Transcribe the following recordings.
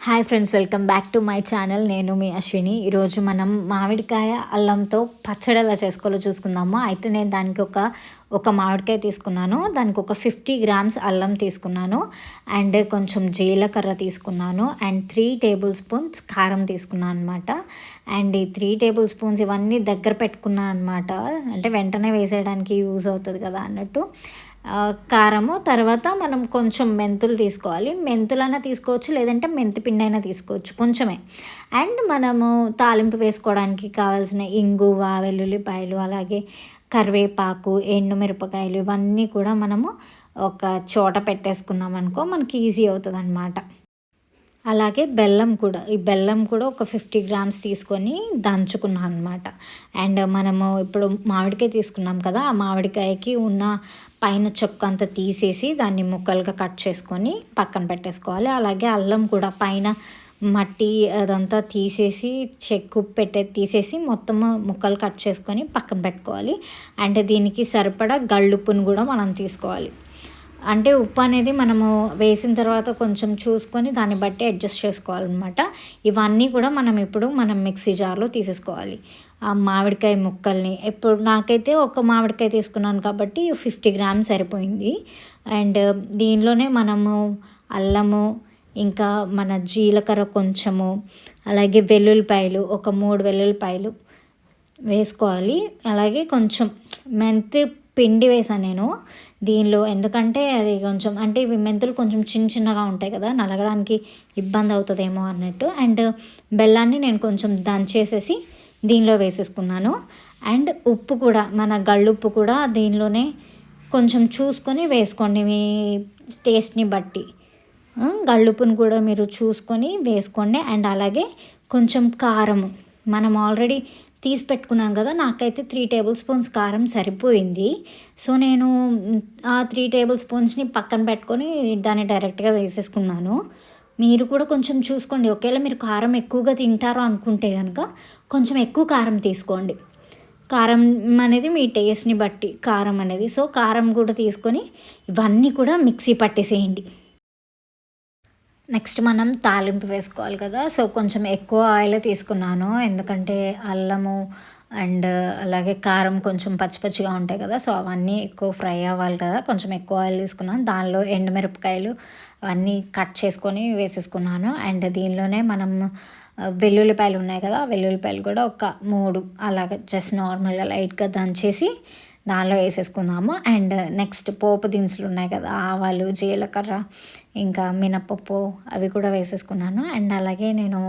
Hi friends, welcome back to my channel. నేను మీ అశ్విని. ఈరోజు మనం మామిడికాయ అల్లంతో పచ్చడి ఎలా చేసుకోవాలో చూసుకుందాము. అయితే నేను దానికి ఒక మామిడికాయ తీసుకున్నాను, దానికి ఒక 50 గ్రామ్స్ అల్లం తీసుకున్నాను, అండ్ కొంచెం జీలకర్ర తీసుకున్నాను, అండ్ 3 టేబుల్ స్పూన్స్ కారం తీసుకున్నాను అనమాట. అండ్ ఈ 3 టేబుల్ స్పూన్స్ ఇవన్నీ దగ్గర పెట్టుకున్నాను అనమాట, అంటే వెంటనే వేసేయడానికి యూజ్ అవుతుంది కదా అన్నట్టు. కారము తర్వాత మనం కొంచెం మెంతులు తీసుకోవాలి. మెంతులైనా తీసుకోవచ్చు, లేదంటే మెంతి పిండి అయినా తీసుకోవచ్చు కొంచెమే. అండ్ మనము తాలింపు వేసుకోవడానికి కావాల్సిన ఇంగువ, వెల్లుల్లిపాయలు, అలాగే కరివేపాకు, ఎండుమిరపకాయలు ఇవన్నీ కూడా మనము ఒక చోట పెట్టేసుకున్నాం అనుకో మనకి ఈజీ అవుతుంది అన్నమాట. అలాగే ఈ బెల్లం కూడా ఒక 50 గ్రామ్స్ తీసుకొని దంచుకున్నాను అనమాట. అండ్ మనము ఇప్పుడు మామిడికాయ తీసుకున్నాం కదా, ఆ మామిడికాయకి ఉన్న పైన చెక్క అంతా తీసేసి దాన్ని ముక్కలుగా కట్ చేసుకొని పక్కన పెట్టేసుకోవాలి. అలాగే అల్లం కూడా పైన మట్టి అదంతా తీసేసి చెక్కు తీసేసి మొత్తం ముక్కలు కట్ చేసుకొని పక్కన పెట్టుకోవాలి. అండ్ దీనికి సరిపడా గళ్ళుప్పును కూడా మనం తీసుకోవాలి. అంటే ఉప్పు అనేది మనము వేసిన తర్వాత కొంచెం చూసుకొని దాన్ని బట్టి అడ్జస్ట్ చేసుకోవాలన్నమాట. ఇవన్నీ కూడా మనం మిక్సీ జార్లో తీసేసుకోవాలి. ఆ మామిడికాయ ముక్కల్ని ఇప్పుడు నాకైతే ఒక మామిడికాయ తీసుకున్నాను కాబట్టి 50 గ్రామ్స్ సరిపోయింది. అండ్ దీనిలోనే మనము అల్లము, ఇంకా మన జీలకర్ర కొంచెము, అలాగే వెల్లుల్లిపాయలు ఒక 3 వెల్లుల్లిపాయలు వేసుకోవాలి. అలాగే కొంచెం మెంతి పిండి వేసాను నేను దీనిలో, ఎందుకంటే అది కొంచెం అంటే ఇవి మెంతులు కొంచెం చిన్నగా ఉంటాయి కదా, నలగడానికి ఇబ్బంది అవుతుందేమో అన్నట్టు. అండ్ బెల్లాన్ని నేను కొంచెం దంచేసేసి దీనిలో వేసేసుకున్నాను. అండ్ ఉప్పు కూడా మన గళ్ళుప్పు కూడా దీనిలోనే కొంచెం చూసుకొని వేసుకోండి, మీ టేస్ట్ని బట్టి గళ్ళుప్పును కూడా మీరు చూసుకొని వేసుకోండి. అండ్ అలాగే కొంచెం కారము మనం ఆల్రెడీ తీసి పెట్టుకున్నాను కదా, నాకైతే 3 టేబుల్ స్పూన్స్ కారం సరిపోయింది. సో నేను ఆ 3 టేబుల్ స్పూన్స్ని పక్కన పెట్టుకొని దాన్ని డైరెక్ట్గా వేసేసుకున్నాను. మీరు కూడా కొంచెం చూసుకోండి, ఒకవేళ మీరు కారం ఎక్కువగా తింటారో అనుకుంటే కనుక కొంచెం ఎక్కువ కారం తీసుకోండి. కారం అనేది మీ టేస్ట్ని బట్టి కారం అనేది. సో కారం కూడా తీసుకొని ఇవన్నీ కూడా మిక్సీ పట్టేసేయండి. నెక్స్ట్ మనం తాలింపు వేసుకోవాలి కదా, సో కొంచెం ఎక్కువ ఆయిల్ తీసుకున్నాను, ఎందుకంటే అల్లము అండ్ అలాగే కారం కొంచెం పచ్చిగా ఉంటాయి కదా, సో అవన్నీ ఎక్కువ ఫ్రై అవ్వాలి కదా, కొంచెం ఎక్కువ ఆయిల్ తీసుకున్నాను. దానిలో ఎండుమిరపకాయలు అవన్నీ కట్ చేసుకొని వేసేసుకున్నాను. అండ్ దీనిలోనే మనం వెల్లుల్లిపాయలు ఉన్నాయి కదా, వెల్లుల్లిపాయలు కూడా ఒక 3 అలాగే జస్ట్ నార్మల్గా లైట్గా దంచేసి దానిలో వేసేసుకుందాము. అండ్ నెక్స్ట్ పోపు దినుసులు ఉన్నాయి కదా, ఆవాలు, జీలకర్ర, ఇంకా మినపప్పు అవి కూడా వేసేసుకున్నాను. అండ్ అలాగే నేను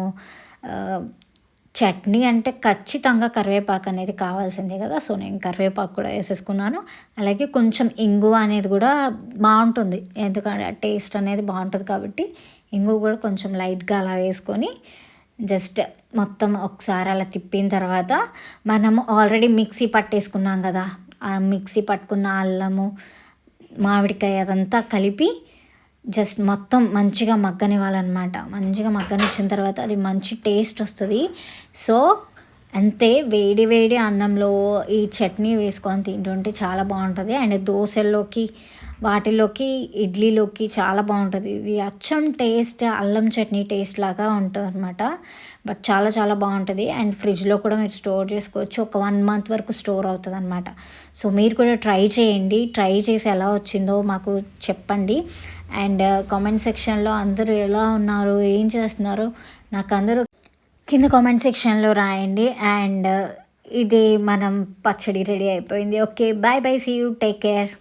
చట్నీ అంటే ఖచ్చితంగా కరివేపాకు అనేది కావాల్సిందే కదా, సో నేను కరివేపాకు కూడా వేసేసుకున్నాను. అలాగే కొంచెం ఇంగువ అనేది కూడా బాగుంటుంది, ఎందుకంటే టేస్ట్ అనేది బాగుంటుంది కాబట్టి ఇంగువ కూడా కొంచెం లైట్గా అలా వేసుకొని జస్ట్ మొత్తం ఒకసారి అలా తిప్పిన తర్వాత మనము ఆల్రెడీ మిక్సీ పట్టేసుకున్నాం కదా, ఆ మిక్సీ పట్టుకున్న అల్లము, మామిడికాయ అదంతా కలిపి జస్ట్ మొత్తం మంచిగా మగ్గనివ్వాలన్నమాట. మంచిగా మగ్గనిచ్చిన తర్వాత అది మంచి టేస్ట్ వస్తుంది. సో అంతే, వేడి వేడి అన్నంలో ఈ చట్నీ వేసుకొని తింటుంటే చాలా బాగుంటుంది. అండ్ దోశల్లోకి, వాటిలోకి, ఇడ్లీలోకి చాలా బాగుంటుంది. ఇది అచ్చం టేస్ట్ అల్లం చట్నీ టేస్ట్ లాగా ఉంటుంది అనమాట, బట్ చాలా చాలా బాగుంటుంది. అండ్ ఫ్రిడ్జ్లో కూడా మీరు స్టోర్ చేసుకోవచ్చు, ఒక 1 మంత్ వరకు స్టోర్ అవుతుంది అనమాట. సో మీరు కూడా ట్రై చేయండి, ట్రై చేసి ఎలా వచ్చిందో మాకు చెప్పండి. అండ్ కామెంట్ సెక్షన్లో అందరూ ఎలా ఉన్నారు, ఏం చేస్తున్నారు నాకు అందరూ కింద కామెంట్ సెక్షన్లో రాయండి. అండ్ ఇది మనం పచ్చడి రెడీ అయిపోయింది. Okay, bye bye, see you, take care.